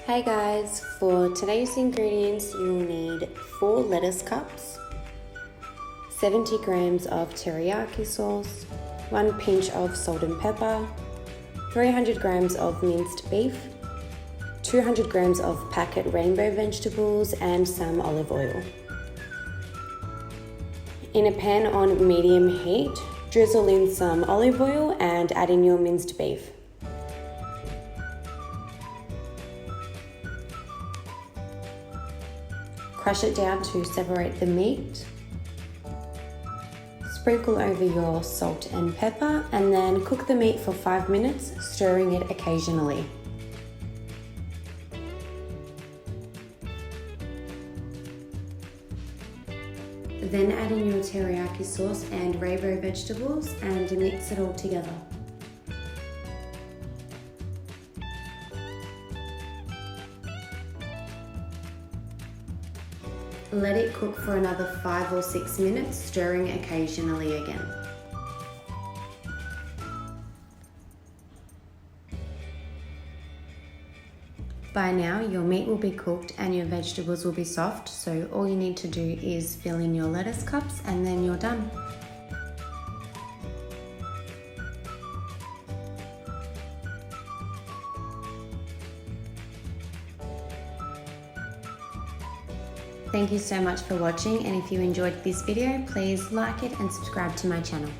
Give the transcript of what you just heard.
Hey guys, for today's ingredients you'll need 4 lettuce cups, 70 grams of teriyaki sauce, 1 pinch of salt and pepper, 300 grams of minced beef, 200 grams of packet rainbow vegetables and some olive oil. In a pan on medium heat, drizzle in some olive oil and add in your minced beef. Crush it down to separate the meat. Sprinkle over your salt and pepper and then cook the meat for 5 minutes, stirring it occasionally. Then add in your teriyaki sauce and rainbow vegetables and mix it all together. Let it cook for another 5 or 6 minutes, stirring occasionally again. By now, your meat will be cooked and your vegetables will be soft, so all you need to do is fill in your lettuce cups and then you're done. Thank you so much for watching, and if you enjoyed this video, please like it and subscribe to my channel.